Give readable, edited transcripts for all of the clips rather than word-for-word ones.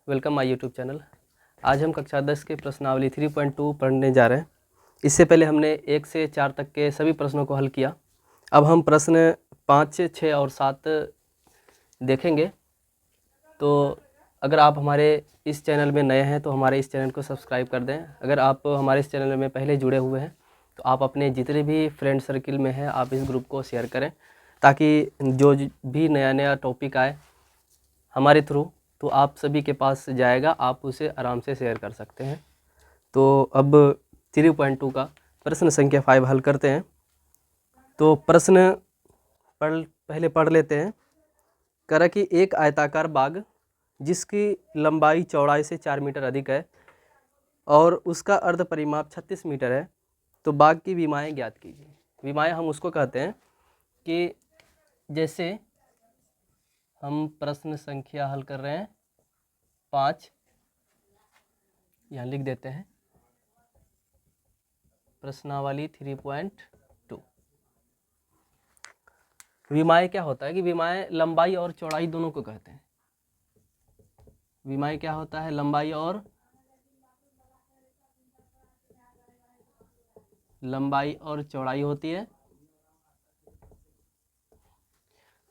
Welcome my YouTube channel. आज हम कक्षा 10 के प्रश्नावली 3.2 पढ़ने जा रहे हैं। इससे पहले हमने 1 से 4 तक के सभी प्रश्नों को हल किया। अब हम प्रश्न 5, 6 और 7 देखेंगे। तो अगर आप हमारे इस चैनल में नए हैं तो हमारे इस चैनल को सब्सक्राइब कर दें। अगर आप हमारे इस चैनल में पहले जुड़े हुए हैं तो आप अपने जितने भी फ्रेंड सर्किल में हैं आप इस ग्रुप को शेयर करें, ताकि जो भी नया नया टॉपिक आए हमारे थ्रू तो आप सभी के पास जाएगा, आप उसे आराम से शेयर कर सकते हैं। तो अब 3.2 का प्रश्न संख्या 5 हल करते हैं। तो प्रश्न पहले पढ़ लेते हैं। कह रहा कि एक आयताकार बाग जिसकी लंबाई चौड़ाई से 4 मीटर अधिक है और उसका अर्ध परिमाप 36 मीटर है, तो बाग की विमाएँ ज्ञात कीजिए। विमाएँ हम उसको कहते हैं कि जैसे हम प्रश्न संख्या हल कर रहे हैं 5, यहाँ लिख देते हैं प्रश्नावली 3.2। विमाएँ क्या होता है कि विमाएँ लंबाई और चौड़ाई दोनों को कहते हैं। विमाएँ क्या होता है? लंबाई और चौड़ाई होती है।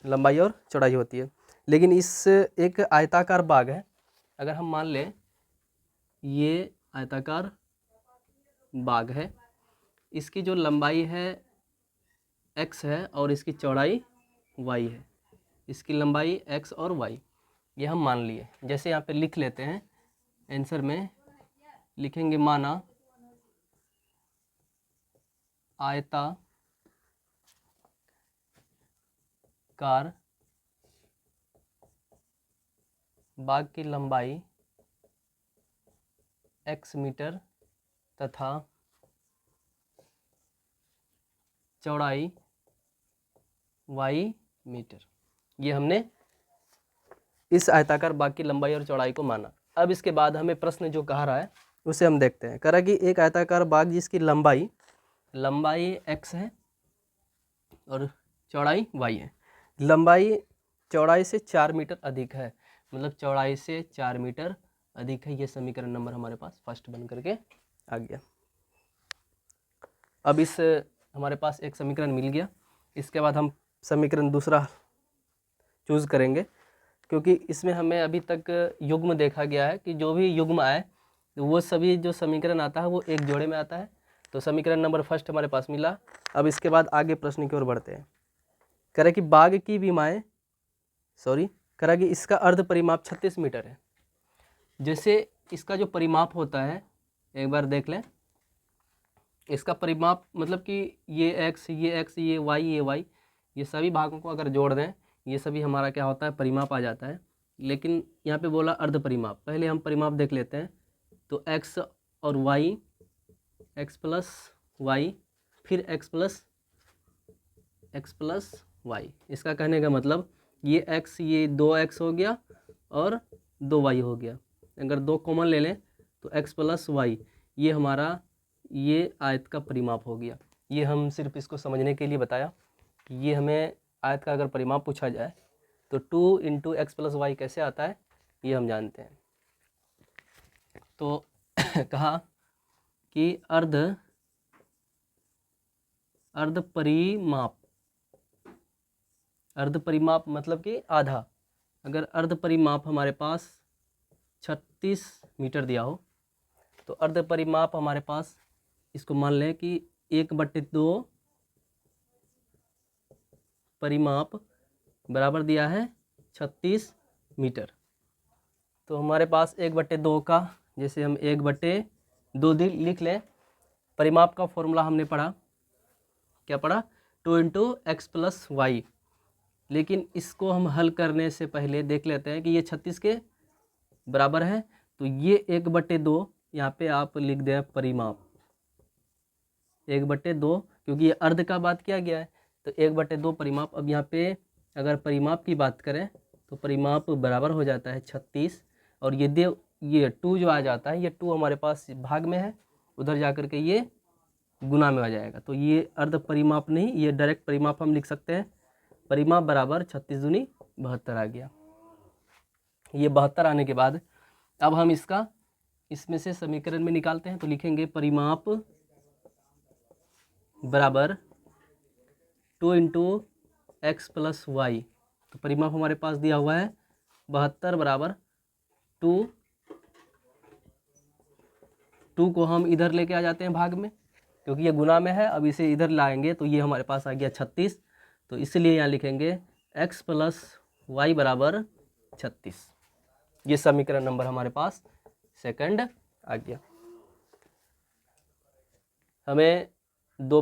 लंबाई और चौड़ाई होती है। लेकिन इस एक आयताकार बाग है, अगर हम मान लें ये आयताकार बाग है, इसकी जो लंबाई है x है और इसकी चौड़ाई y है। इसकी लंबाई x और y ये हम मान लिए। जैसे यहाँ पे लिख लेते हैं, आंसर में लिखेंगे माना आयताकार बाग की लंबाई x मीटर तथा चौड़ाई y मीटर। ये हमने इस आयताकार बाग की लंबाई और चौड़ाई को माना। अब इसके बाद हमें प्रश्न जो कह रहा है उसे हम देखते हैं। कह रहा है कि एक आयताकार बाग जिसकी लंबाई x है और चौड़ाई y है। लंबाई चौड़ाई से 4 मीटर अधिक है, मतलब चौड़ाई से 4 मीटर अधिक है। ये समीकरण नंबर हमारे पास फर्स्ट बन करके आ गया। अब इस हमारे पास एक समीकरण मिल गया। इसके बाद हम समीकरण दूसरा चूज़ करेंगे, क्योंकि इसमें हमें अभी तक युग्म देखा गया है कि जो भी युग्म आए वो सभी जो समीकरण आता है वो एक जोड़े में आता है। तो समीकरण नंबर फर्स्ट हमारे पास मिला। अब इसके बाद आगे प्रश्न की ओर बढ़ते हैं। कह रहा कि बाग की विमाएँ कह रहा कि इसका अर्ध परिमाप 36 मीटर है। जैसे इसका जो परिमाप होता है एक बार देख लें। इसका परिमाप मतलब कि ये x, ये y, ये सभी भागों को अगर जोड़ दें ये सभी हमारा क्या होता है? परिमाप आ जाता है। लेकिन यहाँ पे बोला अर्ध परिमाप। पहले हम परिमाप देख लेते हैं। तो x और y, x प्लस y, फिर x प्लस y। इसका कहने का मतलब ये x, ये 2x हो गया और 2y हो गया। अगर 2 कॉमन ले लें तो x प्लस y ये हमारा ये आयत का परिमाप हो गया। ये हम सिर्फ इसको समझने के लिए बताया कि ये हमें आयत का अगर परिमाप पूछा जाए तो 2 इंटू एक्स प्लस वाई कैसे आता है ये हम जानते हैं। तो कहा कि अर्ध परिमाप मतलब कि आधा। अगर अर्ध परिमाप हमारे पास 36 मीटर दिया हो तो अर्ध परिमाप हमारे पास इसको मान लें कि 1/2 परिमाप बराबर दिया है 36 मीटर। तो हमारे पास 1/2 का जैसे हम 1/2 लिख लें। परिमाप का फॉर्मूला हमने पढ़ा, क्या पढ़ा? 2 इंटू एक्स प्लस वाई। लेकिन इसको हम हल करने से पहले देख लेते हैं कि ये 36 के बराबर है। तो ये 1/2 यहाँ पे आप लिख दें परिमाप 1/2, क्योंकि ये अर्ध का बात किया गया है। तो 1/2 परिमाप। अब यहाँ पे अगर परिमाप की बात करें तो परिमाप बराबर हो जाता है 36 और ये 2 जो आ जाता है, ये 2 हमारे पास भाग में है, उधर जा कर के ये गुना में आ जाएगा। तो ये अर्ध परिमाप नहीं, ये डायरेक्ट परिमाप हम लिख सकते हैं। परिमाप बराबर 36 दूनी 72 आ गया। ये 72 आने के बाद अब हम इसमें से समीकरण में निकालते हैं, तो लिखेंगे परिमाप बराबर 2 इंटू एक्स प्लस वाई। तो परिमाप हमारे पास दिया हुआ है 72 बराबर 2 को हम इधर लेके आ जाते हैं भाग में, क्योंकि ये गुना में है। अब इसे इधर लाएंगे तो ये हमारे पास आ गया 36। तो इसलिए यहाँ लिखेंगे x प्लस वाई बराबर 36। ये समीकरण नंबर हमारे पास सेकंड आ गया। हमें दो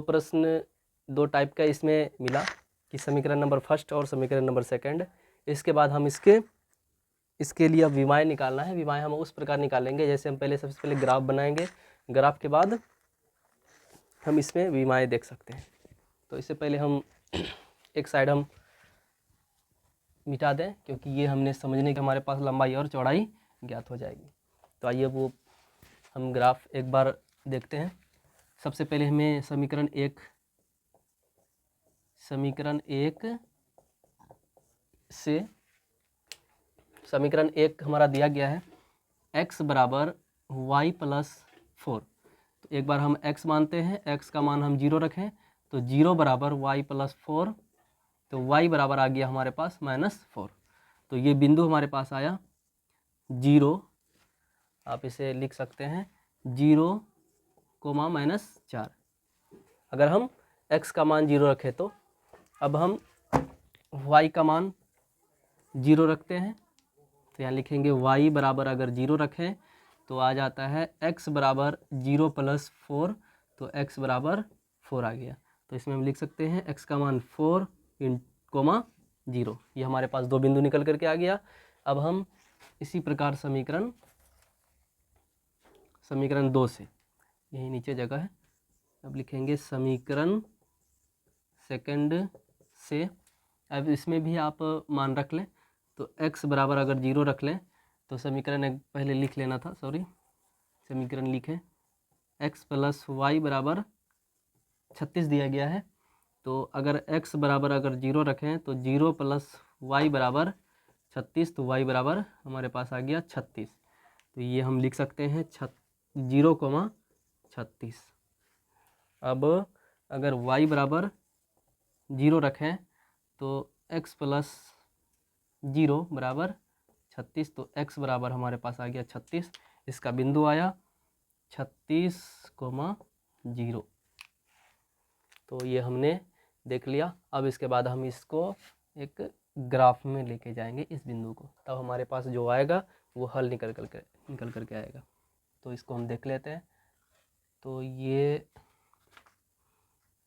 टाइप का इसमें मिला कि समीकरण नंबर फर्स्ट और समीकरण नंबर सेकंड। इसके बाद हम इसके लिए अब विमाएँ निकालना है। विमाएँ हम उस प्रकार निकालेंगे जैसे हम सबसे पहले ग्राफ बनाएंगे, ग्राफ के बाद हम इसमें विमाएँ देख सकते हैं। तो इससे पहले हम एक साइड हम मिटा दें, क्योंकि ये हमने समझने के हमारे पास लंबाई और चौड़ाई ज्ञात हो जाएगी। तो आइए वो हम ग्राफ एक बार देखते हैं। सबसे पहले हमें समीकरण एक हमारा दिया गया है x बराबर y प्लस 4। तो एक बार हम x मानते हैं, x का मान हम 0 रखें, तो 0 बराबर y प्लस 4। तो y बराबर आ गया हमारे पास -4। तो ये बिंदु हमारे पास आया 0। आप इसे लिख सकते हैं 0, -4। अगर हम x का मान 0 रखें तो अब हम y का मान 0 रखते हैं। तो यहाँ लिखेंगे y बराबर अगर 0 रखें तो आ जाता है x बराबर 0 प्लस 4। तो x बराबर 4 आ गया। तो इसमें हम लिख सकते हैं x का मान 4 0। ये हमारे पास दो बिंदु निकल करके आ गया। अब हम इसी प्रकार समीकरण 2 से, यही नीचे जगह है, अब लिखेंगे समीकरण सेकंड से। अब इसमें भी आप मान रख लें। तो x बराबर अगर 0 रख लें तो समीकरण पहले लिख लेना था, समीकरण लिखें x प्लस वाई बराबर 36 दिया गया है। तो अगर x बराबर अगर 0 रखें तो 0 प्लस वाई बराबर 36। तो y बराबर हमारे पास आ गया 36। तो ये हम लिख सकते हैं 0,36। अब अगर y बराबर 0 रखें तो x प्लस 0 बराबर 36। तो x बराबर हमारे पास आ गया 36। इसका बिंदु आया 36,0। तो ये हमने देख लिया। अब इसके बाद हम इसको एक ग्राफ में लेके जाएंगे इस बिंदु को, तब हमारे पास जो आएगा वो हल निकल करके आएगा। तो इसको हम देख लेते हैं। तो ये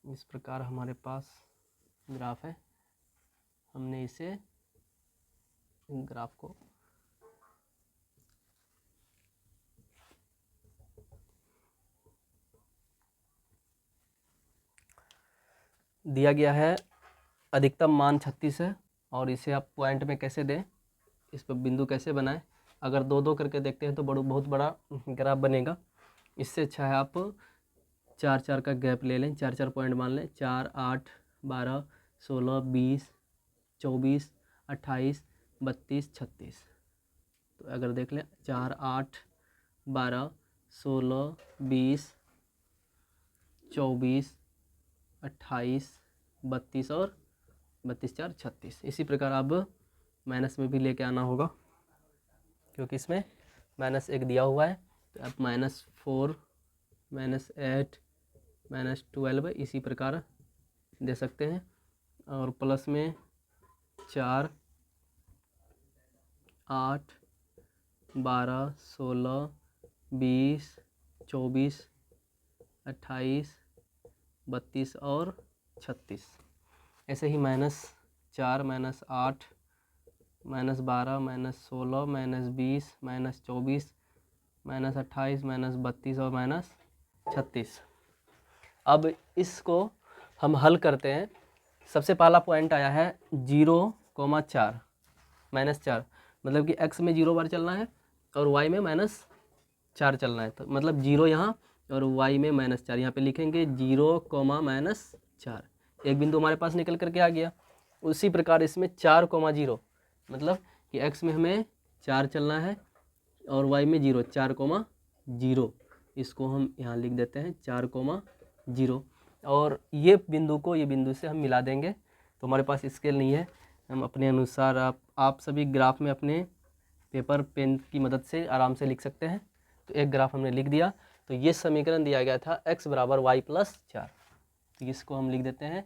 इस प्रकार हमारे पास ग्राफ है। हमने इसे ग्राफ को दिया गया है, अधिकतम मान 36 है। और इसे आप पॉइंट में कैसे दें, इस पर बिंदु कैसे बनाएं। अगर दो दो करके देखते हैं तो बहुत बड़ा ग्राफ बनेगा। इससे अच्छा है आप 4-4 का गैप ले लें, 4-4 पॉइंट मान लें। 4, 8, 12, 16, 20, 24, 28, 32, 36। तो अगर देख लें 4, 8, 12, 16, 20, 24, 28, 32 और 32, 4, 36। इसी प्रकार अब माइनस में भी लेके आना होगा, क्योंकि इसमें -1 दिया हुआ है। तो अब -4, -8, -12 इसी प्रकार दे सकते हैं। और प्लस में 4, 8, 12, 16, 20, 24, 28, 32 और 36। ऐसे ही -4, -8, -12, -16, -20, -24, -28, -32 और -36। अब इसको हम हल करते हैं। सबसे पहला पॉइंट आया है 0,4 -4, मतलब कि x में 0 बार चलना है और y में -4 चलना है। तो मतलब 0 यहाँ और y में -4। यहाँ पे लिखेंगे 0,-4। एक बिंदु हमारे पास निकल करके आ गया। उसी प्रकार इसमें 4,0, मतलब कि x में हमें 4 चलना है, और y में 0, 4,0। इसको हम यहाँ लिख देते हैं 4,0। और ये बिंदु से हम मिला देंगे। तो हमारे पास स्केल नहीं है, हम अपने अनुसार आप सभी ग्राफ में अपने पेपर पेन की मदद से आराम से लिख सकते हैं। तो एक ग्राफ हमने लिख दिया। तो ये समीकरण दिया गया था x बराबर y प्लस 4। तो इसको हम लिख देते हैं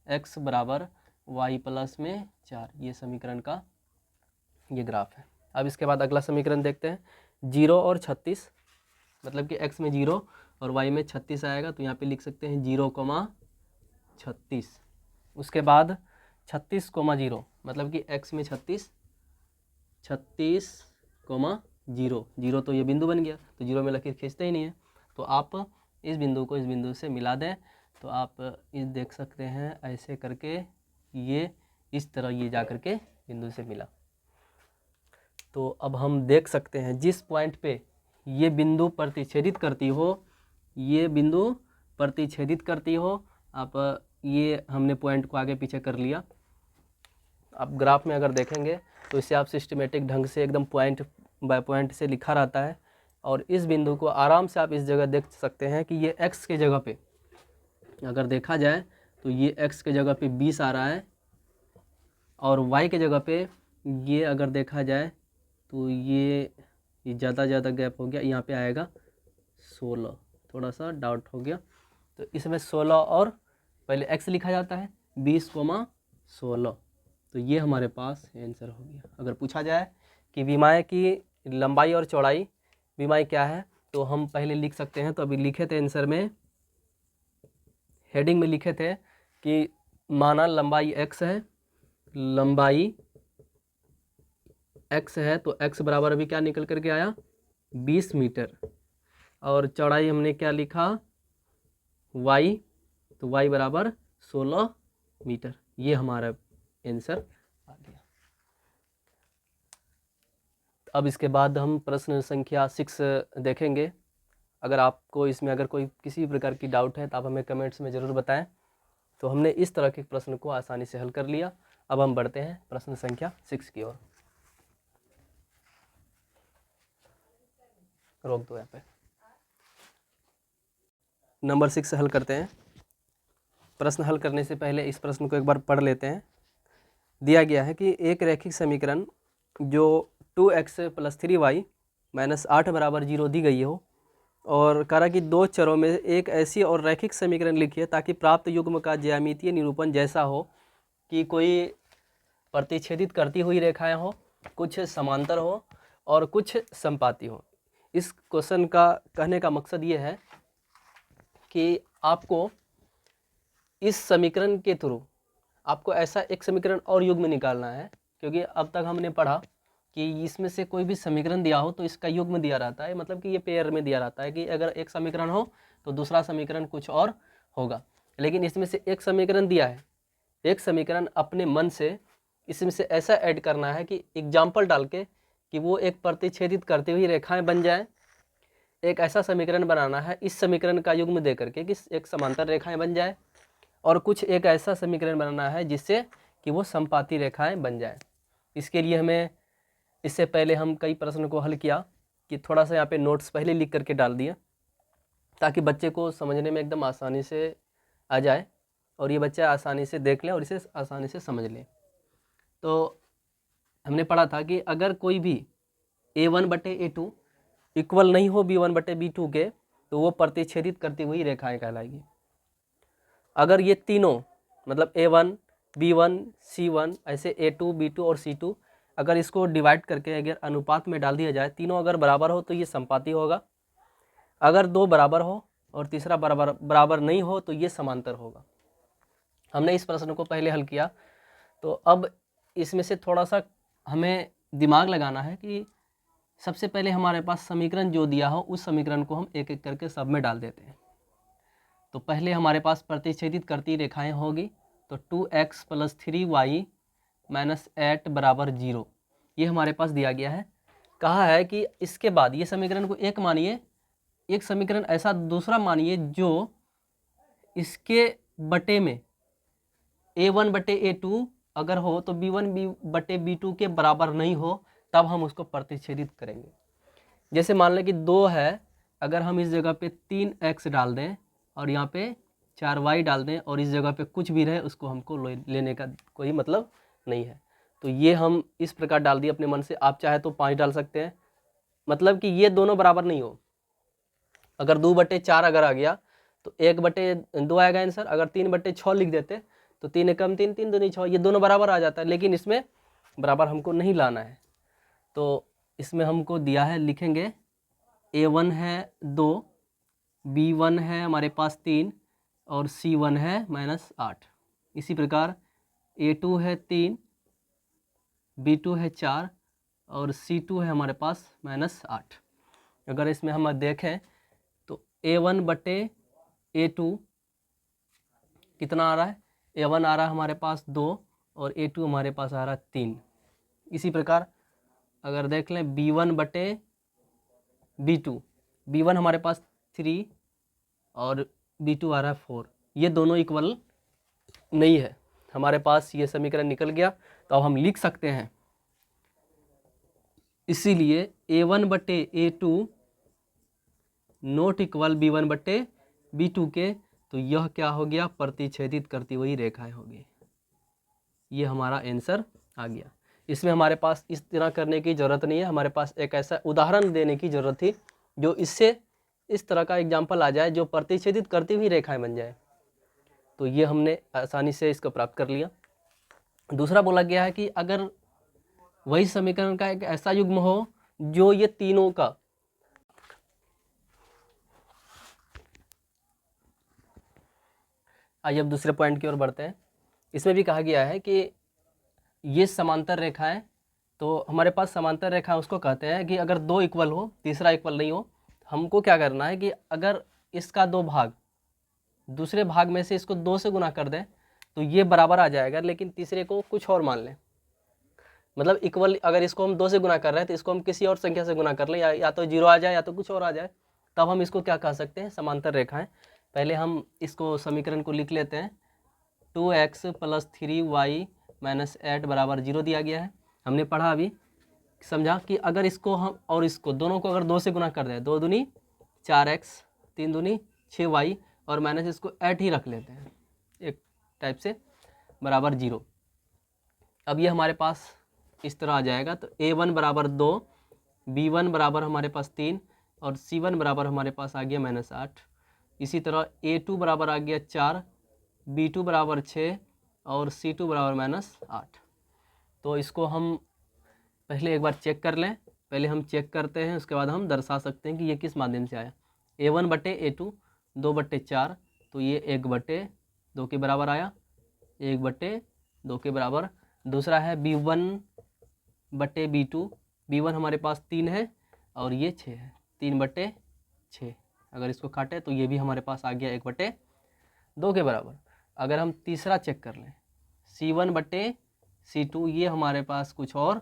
x बराबर y प्लस में 4। ये समीकरण का ये ग्राफ है। अब इसके बाद अगला समीकरण देखते हैं, 0 और 36, मतलब कि x में 0 और y में 36 आएगा। तो यहाँ पे लिख सकते हैं 0,36। उसके बाद 36,0, मतलब कि x में 36, 36,0, 0 तो ये बिंदु बन गया। तो 0 में लकीर खींचते ही नहीं है। तो आप इस बिंदु को इस बिंदु से मिला दें। तो आप इस देख सकते हैं ऐसे करके ये इस तरह ये जा करके बिंदु से मिला। तो अब हम देख सकते हैं जिस पॉइंट पे ये बिंदु प्रतिच्छेदित करती हो, ये बिंदु प्रतिच्छेदित करती हो, आप ये हमने पॉइंट को आगे पीछे कर लिया। आप ग्राफ में अगर देखेंगे तो इसे आप सिस्टमेटिक ढंग से एकदम पॉइंट बाय पॉइंट से लिखा रहता है। और इस बिंदु को आराम से आप इस जगह देख सकते हैं कि ये x के जगह पे अगर देखा जाए तो ये x के जगह पे 20 आ रहा है, और y के जगह पे ये अगर देखा जाए तो ये ज़्यादा गैप हो गया, यहाँ पे आएगा 16, थोड़ा सा डाउट हो गया। तो इसमें 16 और पहले x लिखा जाता है 20,16। तो ये हमारे पास आंसर हो गया। अगर पूछा जाए कि विमाएँ की लंबाई और चौड़ाई विमाएँ क्या है, तो हम पहले लिख सकते हैं। तो अभी लिखे थे आंसर में, हेडिंग में लिखे थे कि माना लंबाई x है, लंबाई x है, तो x बराबर अभी क्या निकल करके आया 20 मीटर। और चौड़ाई हमने क्या लिखा y, तो y बराबर 16 मीटर। ये हमारा आंसर आ गया। अब इसके बाद हम प्रश्न संख्या 6 देखेंगे। अगर आपको इसमें अगर कोई किसी प्रकार की डाउट है तो आप हमें कमेंट्स में ज़रूर बताएं। तो हमने इस तरह के प्रश्न को आसानी से हल कर लिया। अब हम बढ़ते हैं प्रश्न संख्या 6 की ओर। रोक दो यहाँ पे। नंबर 6 हल करते हैं। प्रश्न हल करने से पहले इस प्रश्न को एक बार पढ़ लेते हैं। दिया गया है कि एक रैखिक समीकरण जो 2x + 3y - 8 बराबर 0 दी गई हो, और कहा कि दो चरों में एक ऐसी और रैखिक समीकरण लिखिए ताकि प्राप्त युग्म का ज्यामितीय निरूपण जैसा हो कि कोई प्रतिच्छेदित करती हुई रेखाएं हो, कुछ समांतर हो और कुछ संपाती हो। इस क्वेश्चन का कहने का मकसद ये है कि आपको इस समीकरण के थ्रू आपको ऐसा एक समीकरण और युग्म निकालना है। क्योंकि अब तक हमने पढ़ा कि इसमें से कोई भी समीकरण दिया हो तो इसका युग्म दिया रहता है, मतलब कि ये पेयर में दिया रहता है कि अगर एक समीकरण हो तो दूसरा समीकरण कुछ और होगा। लेकिन इसमें से एक समीकरण दिया है, एक समीकरण अपने मन से इसमें से ऐसा ऐड करना है कि एग्जाम्पल डाल के कि वो एक प्रतिच्छेदित करती हुई रेखाएं बन जाए। एक ऐसा समीकरण बनाना है इस समीकरण का युग्म दे करके कि एक समांतर रेखाएं बन जाए, और कुछ एक ऐसा समीकरण बनाना है जिससे कि वो संपाती रेखाएं बन जाए। इसके लिए हमें इससे पहले हम कई प्रश्नों को हल किया कि थोड़ा सा यहाँ पे नोट्स पहले लिख करके डाल दिया ताकि बच्चे को समझने में एकदम आसानी से आ जाए और ये बच्चा आसानी से देख ले और इसे आसानी से समझ ले। तो हमने पढ़ा था कि अगर कोई भी A1/A2 इक्वल नहीं हो B1/B2 के तो वो प्रतिच्छेदित करती हुई रेखाएं कहलाएगी। अगर ये तीनों मतलब A1, B1, C1 ऐसे A2, B2 और C2 अगर इसको डिवाइड करके अगर अनुपात में डाल दिया जाए, तीनों अगर बराबर हो तो ये संपाती होगा, अगर दो बराबर हो और तीसरा बराबर नहीं हो तो ये समांतर होगा। हमने इस प्रश्न को पहले हल किया। तो अब इसमें से थोड़ा सा हमें दिमाग लगाना है कि सबसे पहले हमारे पास समीकरण जो दिया हो उस समीकरण को हम एक एक करके सब में डाल देते हैं। तो पहले हमारे पास प्रतिच्छेदित करती रेखाएं होगी, तो 2x + 3y - 8 बराबर 0 ये हमारे पास दिया गया है। कहा है कि इसके बाद ये समीकरण को एक मानिए, एक समीकरण ऐसा दूसरा मानिए जो इसके बटे में A1/A2 अगर हो तो B1/B2 के बराबर नहीं हो, तब हम उसको प्रतिच्छेदित करेंगे। जैसे मान लें कि 2 है, अगर हम इस जगह पे 3x डाल दें और यहाँ पे 4y डाल दें और इस जगह पे कुछ भी रहे उसको हमको लेने का कोई मतलब नहीं है। तो ये हम इस प्रकार डाल दिए अपने मन से। आप चाहे तो 5 डाल सकते हैं, मतलब कि ये दोनों बराबर नहीं हो। अगर 2/4 अगर आ गया तो 1/2 आएगा आंसर। अगर 3/6 लिख देते तो 3 एकम 3, 3 दूनी 6, ये दोनों बराबर आ जाता है। लेकिन इसमें बराबर हमको नहीं लाना है, तो इसमें हमको दिया है, लिखेंगे A1 है 2, B1 है हमारे पास 3 और C1 है -8। इसी प्रकार A2 है 3, B2 है 4 और C2 है हमारे पास -8। अगर इसमें हम देखें तो A1/A2 कितना आ रहा है? A1 आ रहा है हमारे पास 2 और A2 हमारे पास आ रहा है 3। इसी प्रकार अगर देख लें B1/B2, B1 हमारे पास 3 और B2 आ रहा है 4, ये दोनों इक्वल नहीं है। हमारे पास ये समीकरण निकल गया। तो अब हम लिख सकते हैं, इसीलिए A1/A2 नॉट इक्वल B1/B2 के। तो यह क्या हो गया? प्रतिच्छेदित करती हुई रेखाएं होगी। ये हमारा आंसर आ गया। इसमें हमारे पास इस तरह करने की ज़रूरत नहीं है, हमारे पास एक ऐसा उदाहरण देने की ज़रूरत थी जो इससे इस तरह का एग्जाम्पल आ जाए जो प्रतिच्छेदित करती हुई रेखाएं बन जाए। तो ये हमने आसानी से इसको प्राप्त कर लिया। दूसरा बोला गया है कि अगर वही समीकरण का एक ऐसा युग्म हो जो ये तीनों का, आइए अब दूसरे पॉइंट की ओर बढ़ते हैं। इसमें भी कहा गया है कि ये समांतर रेखाएं, तो हमारे पास समांतर रेखा उसको कहते हैं कि अगर 2 इक्वल हो, तीसरा इक्वल नहीं हो, हमको क्या करना है कि अगर इसका 2 भाग दूसरे भाग में से इसको 2 से गुना कर दें तो ये बराबर आ जाएगा, लेकिन तीसरे को कुछ और मान लें। मतलब इक्वल, अगर इसको हम 2 से गुना कर रहे हैं तो इसको हम किसी और संख्या से गुना कर लें, या तो 0 आ जाए या तो कुछ और आ जाए, तब हम इसको क्या कह सकते हैं? समांतर रेखाएं। पहले हम इसको समीकरण को लिख लेते हैं। 2x + 3y - 8 = 0 दिया गया है। हमने पढ़ा अभी, समझा कि अगर इसको हम और इसको दोनों को अगर 2 से गुना कर दें, 2 दूनी 4x, 3 दूनी 6y और माइनस इसको 8 ही रख लेते हैं एक टाइप से, बराबर 0। अब ये हमारे पास इस तरह आ जाएगा। तो A1 = 2, B1 = हमारे पास 3 और C1 = हमारे पास आ गया -8। इसी तरह A2 बराबर आ गया 4, B2 = 6 और C2 = -8। तो इसको हम पहले एक बार चेक कर लें। पहले हम चेक करते हैं, उसके बाद हम दर्शा सकते हैं कि ये किस माध्यम से आया। A1/A2 2/4, तो ये 1/2 के बराबर आया, 1/2 के बराबर। दूसरा है B1/B2, B1 हमारे पास 3 है और ये 6 है, 3/6। अगर इसको काटे तो ये भी हमारे पास आ गया 1/2 के बराबर। अगर हम तीसरा चेक कर लें, C1/C2, ये हमारे पास कुछ और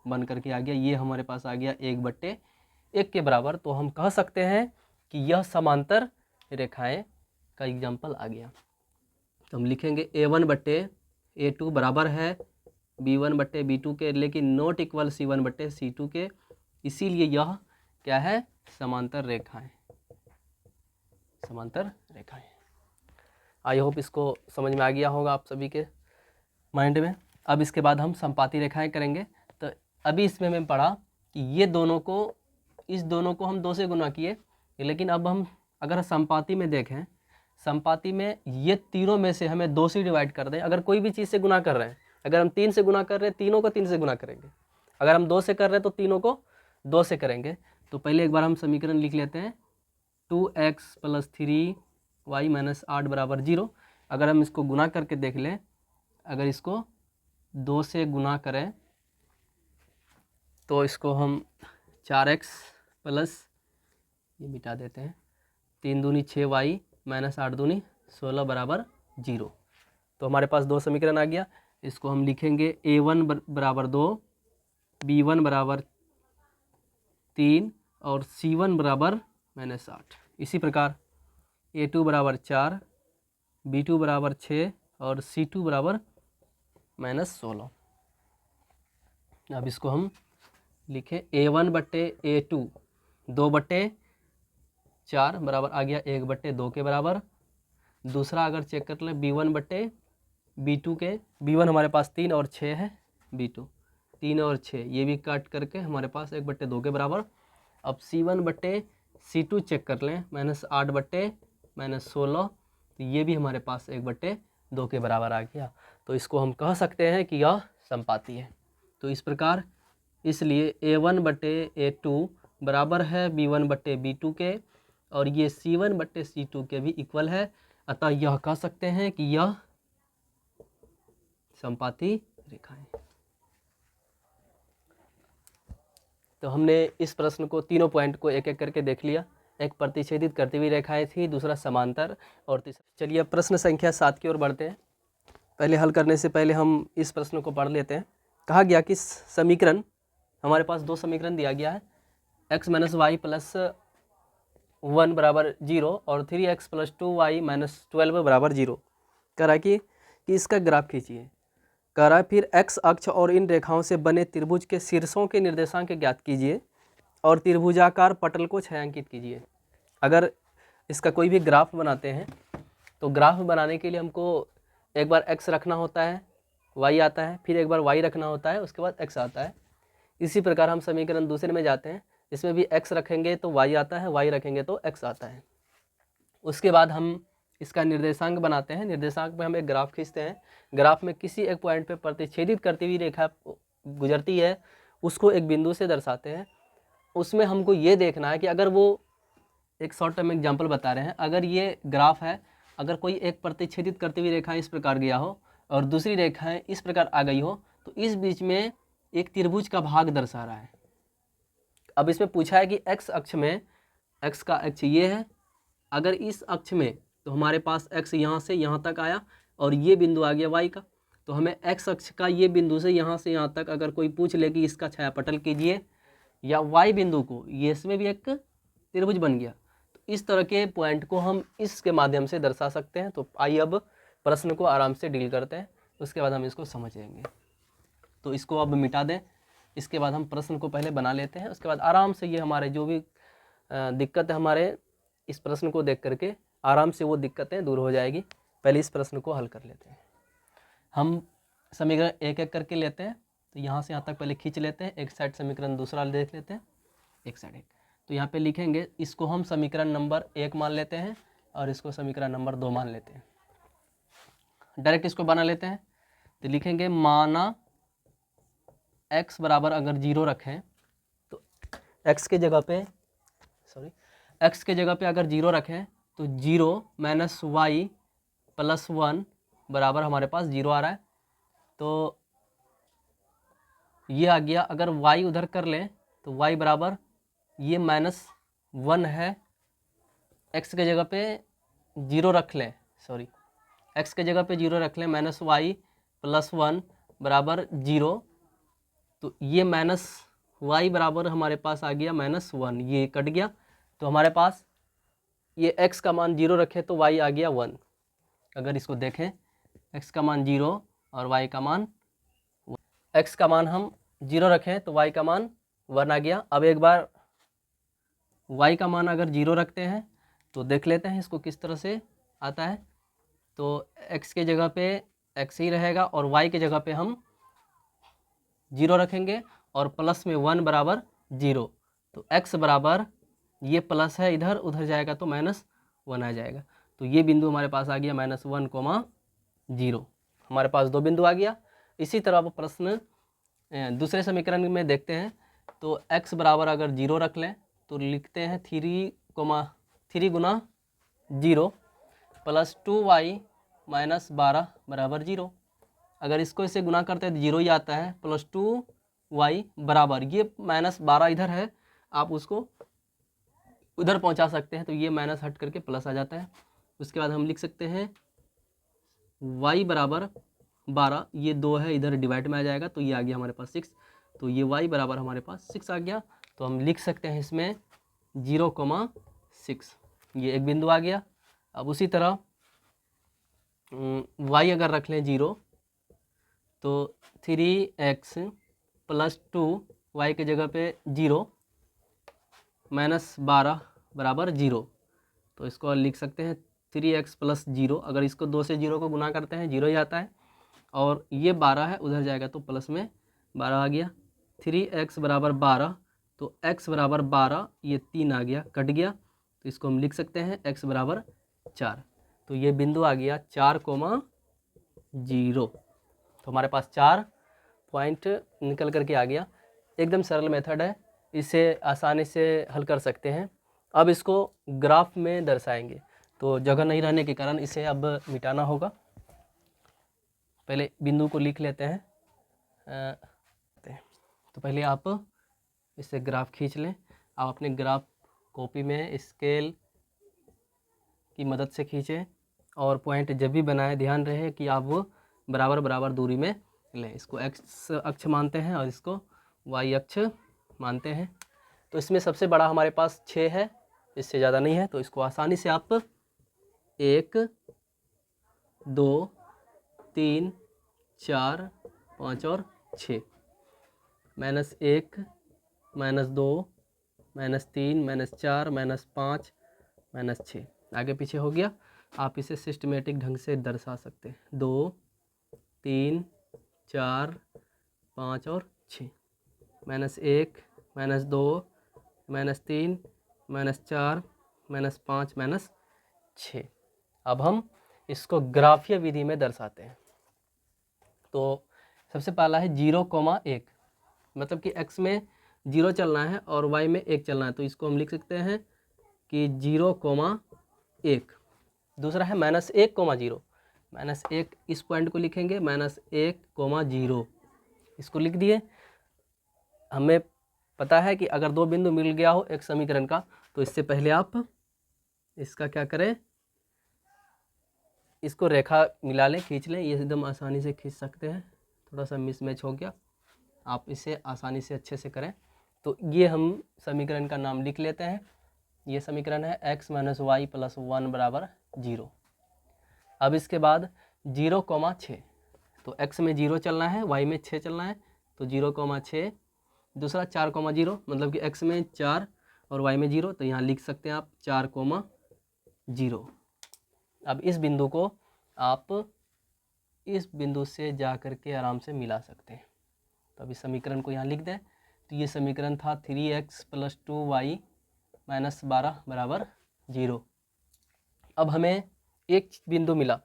बन करके आ गया, ये हमारे पास आ गया 1/1 के बराबर। तो हम कह सकते हैं कि यह समांतर रेखाएं का एग्जाम्पल आ गया। तो हम लिखेंगे A1/A2 बराबर है B1/B2 के, लेकिन नॉट इक्वल C1/C2 के। इसीलिए यह क्या है? समांतर रेखाएं, समांतर रेखाएं। आई होप इसको समझ में आ गया होगा आप सभी के माइंड में। अब इसके बाद हम संपाती रेखाएं करेंगे। तो अभी इसमें मैं पढ़ा कि ये दोनों को, इस दोनों को हम 2 से गुना किए, लेकिन अब हम अगर संपाती में देखें, संपाती में ये तीनों में से हमें 2 से डिवाइड कर दें। अगर कोई भी चीज़ से गुना कर रहे हैं, अगर हम 3 से गुना कर रहे हैं, तीनों को 3 से गुना करेंगे। अगर हम 2 से कर रहे हैं तो तीनों को 2 से करेंगे। तो पहले एक बार हम समीकरण लिख लेते हैं। 2x + 3y - 8 = 0। अगर हम इसको गुना करके देख लें, अगर इसको 2 से गुना करें तो इसको हम 4x प्लस, ये मिटा देते हैं, 3 दूनी 6y - 8 दूनी 16 = 0। तो हमारे पास 2 समीकरण आ गया। इसको हम लिखेंगे A1 = 2, B1 = 3 और C1 = -8। इसी प्रकार A2 = 4, B2 = 6 और C2 = -16। अब इसको हम लिखें A1/A2 2/4 बराबर आ गया 1/2 के बराबर। दूसरा अगर चेक कर लें B1/B2 के, B1 हमारे पास 3 और 6 है, B2 3 और 6, ये भी काट करके हमारे पास 1/2 के बराबर। अब C1/C2 चेक कर लें, -8/-16, तो ये भी हमारे पास 1/2 के बराबर आ गया। तो इसको हम कह सकते हैं कि यह समपाती है। तो इस प्रकार इसलिए A1/A2 बराबर है B1/B2 के, और ये C1/C2 के भी इक्वल है। अतः यह कह सकते हैं कि यह समपाती रेखा है। तो हमने इस प्रश्न को, तीनों पॉइंट को एक एक करके देख लिया। एक प्रतिच्छेदित करती हुई रेखाएं थी, दूसरा समांतर, और तीसरा। चलिए अब प्रश्न संख्या 7 की ओर बढ़ते हैं। पहले हल करने से पहले हम इस प्रश्न को पढ़ लेते हैं। कहा गया कि समीकरण, हमारे पास दो समीकरण दिया गया है, x - y + 1 बराबर 0 और 3x + 2y - 12 बराबर 0। कह रहा है कि इसका ग्राफ खींचिए। कह रहा है फिर x अक्ष और इन रेखाओं से बने त्रिभुज के शीर्षों के निर्देशांक ज्ञात कीजिए और त्रिभुजाकार पटल को छायांकित कीजिए। अगर इसका कोई भी ग्राफ बनाते हैं तो ग्राफ बनाने के लिए हमको एक बार x रखना होता है, y आता है, फिर एक बार y रखना होता है, उसके बाद x आता है। इसी प्रकार हम समीकरण दूसरे में जाते हैं, इसमें भी x रखेंगे तो y आता है, y रखेंगे तो x आता है। उसके बाद हम इसका निर्देशांक बनाते हैं। निर्देशांक में हम एक ग्राफ खींचते हैं। ग्राफ में किसी एक पॉइंट पे प्रतिच्छेदित करती हुई रेखा गुजरती है, उसको एक बिंदु से दर्शाते हैं। उसमें हमको ये देखना है कि अगर वो, एक शॉर्ट टर्म एग्जाम्पल बता रहे हैं, अगर ये ग्राफ है, अगर कोई एक प्रतिच्छेदित करती हुई रेखा इस प्रकार गया हो और दूसरी रेखाएं इस प्रकार आ गई हो, तो इस बीच में एक त्रिभुज का भाग दर्शा रहा है। अब इसमें पूछा है कि x अक्ष में, x का अक्ष ये है, अगर इस अक्ष में, तो हमारे पास x यहाँ से यहाँ तक आया और ये बिंदु आ गया y का, तो हमें x अक्ष का ये बिंदु से यहाँ तक अगर कोई पूछ ले कि इसका छायापटल कीजिए, या y बिंदु को, ये इसमें भी एक त्रिभुज बन गया। तो इस तरह के पॉइंट को हम इसके माध्यम से दर्शा सकते हैं। तो आइए अब प्रश्न को आराम से डील करते हैं, उसके बाद हम इसको समझेंगे। तो इसको अब मिटा दें, इसके बाद हम प्रश्न को पहले बना लेते हैं, उसके बाद आराम से ये हमारे जो भी दिक्कत है हमारे इस प्रश्न को देख करके आराम से वो दिक्कतें दूर हो जाएगी। पहले इस प्रश्न को हल कर लेते हैं। हम समीकरण एक एक करके लेते हैं। तो यहाँ से यहाँ तक पहले खींच लेते हैं, एक साइड समीकरण दूसरा देख लेते हैं, एक साइड एक। तो यहाँ पे लिखेंगे, इसको हम समीकरण नंबर 1 मान लेते हैं और इसको समीकरण नंबर 2 मान लेते हैं। डायरेक्ट इसको बना लेते हैं। तो लिखेंगे, माना x बराबर अगर 0 रखें तो x के जगह पे, x के जगह पे अगर 0 रखें तो 0 - y + 1 बराबर हमारे पास 0 आ रहा है। तो ये आ गया। अगर y उधर कर लें तो y बराबर, ये -1 है, x के जगह पे 0 रख लें, x के जगह पे 0 रख लें, -y + 1 बराबर 0। तो ये -y बराबर हमारे पास आ गया -1, ये कट गया। तो हमारे पास ये x का मान 0 रखे तो y आ गया 1। अगर इसको देखें, x का मान 0 और y का मान 1, x का मान हम 0 रखें तो y का मान 1 आ गया। अब एक बार y का मान अगर 0 रखते हैं तो देख लेते हैं इसको किस तरह से आता है। तो x के जगह पे x ही रहेगा और y के जगह पे हम 0 रखेंगे और प्लस में 1 बराबर 0। तो x बराबर, ये प्लस है इधर, उधर जाएगा तो -1 आ जाएगा। तो ये बिंदु हमारे पास आ गया -1, 0। हमारे पास दो बिंदु आ गया। इसी तरह अब प्रश्न दूसरे समीकरण में देखते हैं। तो x बराबर अगर 0 रख लें तो लिखते हैं 3 गुना 0 + 2y - 12 बराबर 0। अगर इसको इससे गुना करते हैं तो 0 ही आता है, + 2y बराबर, ये -12 इधर है, आप उसको उधर पहुंचा सकते हैं, तो ये माइनस हट करके प्लस आ जाता है। उसके बाद हम लिख सकते हैं y बराबर 12, ये 2 है, इधर डिवाइड में आ जाएगा, तो ये आ गया हमारे पास 6। तो ये y बराबर हमारे पास 6 आ गया। तो हम लिख सकते हैं इसमें 0,6, ये एक बिंदु आ गया। अब उसी तरह y अगर रख लें 0 तो 3x + 2, y के जगह पे 0 -12 बराबर 0। तो इसको लिख सकते हैं 3x + 0। अगर इसको 2 से 0 को गुना करते हैं 0 ही आता है, और ये 12 है, उधर जाएगा तो प्लस में 12 आ गया। 3x बराबर 12, तो x बराबर 12, ये 3 आ गया, कट गया, तो इसको हम लिख सकते हैं x बराबर 4। तो ये बिंदु आ गया 4,0। तो हमारे पास 4 पॉइंट निकल करके आ गया। एकदम सरल मेथड है, इसे आसानी से हल कर सकते हैं। अब इसको ग्राफ में दर्शाएंगे, तो जगह नहीं रहने के कारण इसे अब मिटाना होगा। पहले बिंदु को लिख लेते हैं। तो पहले आप इसे ग्राफ खींच लें। आप अपने ग्राफ कॉपी में स्केल की मदद से खींचें, और पॉइंट जब भी बनाएं ध्यान रहे कि आप वो बराबर बराबर दूरी में लें। इसको x अक्ष मानते हैं और इसको y अक्ष मानते हैं। तो इसमें सबसे बड़ा हमारे पास 6 है, इससे ज़्यादा नहीं है, तो इसको आसानी से आप 1, 2, 3, 4, 5 और 6, -1, -2, -3, -4, -5, -6 आगे पीछे हो गया। आप इसे सिस्टमेटिक ढंग से दर्शा सकते हैं। 2, 3, 4, 5 और 6, -1, -2, -3, -4, -5, -6। अब हम इसको ग्राफीय विधि में दर्शाते हैं। तो सबसे पहला है 0,1, मतलब कि x में 0 चलना है और y में 1 चलना है, तो इसको हम लिख सकते हैं कि 0,1। दूसरा है -1,0, -1, इस पॉइंट को लिखेंगे -1,0, इसको लिख दिए। हमें पता है कि अगर 2 बिंदु मिल गया हो एक समीकरण का, तो इससे पहले आप इसका क्या करें, इसको रेखा मिला लें, खींच लें। ये एकदम आसानी से खींच सकते हैं, थोड़ा सा मिसमैच हो गया, आप इसे आसानी से अच्छे से करें। तो ये हम समीकरण का नाम लिख लेते हैं। ये समीकरण है x - y + 1 बराबर 0। अब इसके बाद 0,6, तो x में 0 चलना है, y में 6 चलना है, तो 0,6। दूसरा 4,0, मतलब कि x में 4 और y में 0, तो यहाँ लिख सकते हैं आप 4,0। अब इस बिंदु को आप इस बिंदु से जा कर के आराम से मिला सकते हैं। तो अब इस समीकरण को यहाँ लिख दें। तो ये समीकरण था 3x + 2y - 12 बराबर 0। अब हमें एक बिंदु मिला,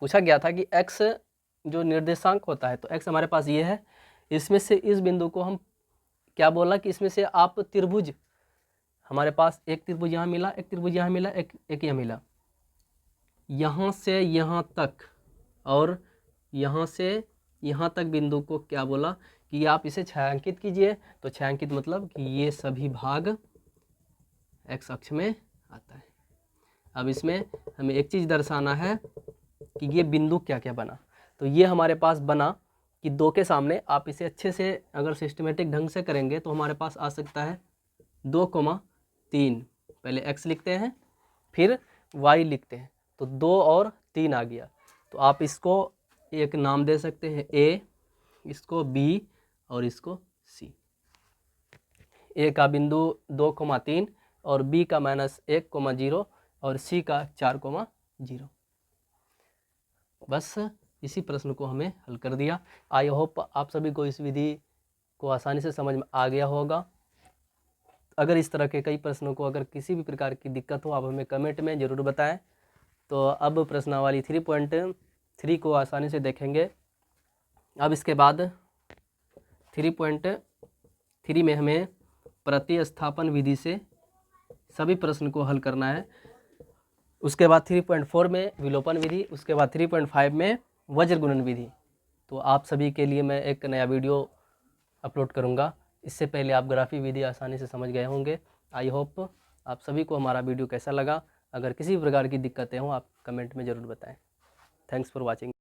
पूछा गया था कि x जो निर्देशांक होता है, तो x हमारे पास ये है। इसमें से इस बिंदु को हम क्या बोला कि इसमें से आप त्रिभुज, हमारे पास एक त्रिभुज यहाँ मिला, एक त्रिभुज यहाँ मिला, एक यहाँ मिला, यहाँ से यहाँ तक और यहाँ से यहाँ तक बिंदु को क्या बोला कि आप इसे छायांकित कीजिए। तो छायांकित मतलब कि ये सभी भाग x अक्ष में आता है। अब इसमें हमें एक चीज़ दर्शाना है कि ये बिंदु क्या क्या बना। तो ये हमारे पास बना कि 2 के सामने आप इसे अच्छे से अगर सिस्टमेटिक ढंग से करेंगे तो हमारे पास आ सकता है 2,3। पहले x लिखते हैं, फिर y लिखते हैं, तो 2 और 3 आ गया। तो आप इसको एक नाम दे सकते हैं a, इसको b और इसको c। a का बिंदु 2,3 और b का -1,0 और c का 4,0। बस इसी प्रश्न को हमें हल कर दिया। आई होप आप सभी को इस विधि को आसानी से समझ में आ गया होगा। अगर इस तरह के कई प्रश्नों को अगर किसी भी प्रकार की दिक्कत हो, आप हमें कमेंट में ज़रूर बताएं। तो अब प्रश्नावली 3.3 को आसानी से देखेंगे। अब इसके बाद 3.3 में हमें प्रतिस्थापन विधि से सभी प्रश्न को हल करना है। उसके बाद 3.4 में विलोपन विधि, उसके बाद 3.5 में वज्र गुणन विधि। तो आप सभी के लिए मैं एक नया वीडियो अपलोड करूंगा। इससे पहले आप ग्राफी विधि आसानी से समझ गए होंगे। आई होप आप सभी को हमारा वीडियो कैसा लगा। अगर किसी प्रकार की दिक्कतें हों आप कमेंट में ज़रूर बताएं। Thanks for watching.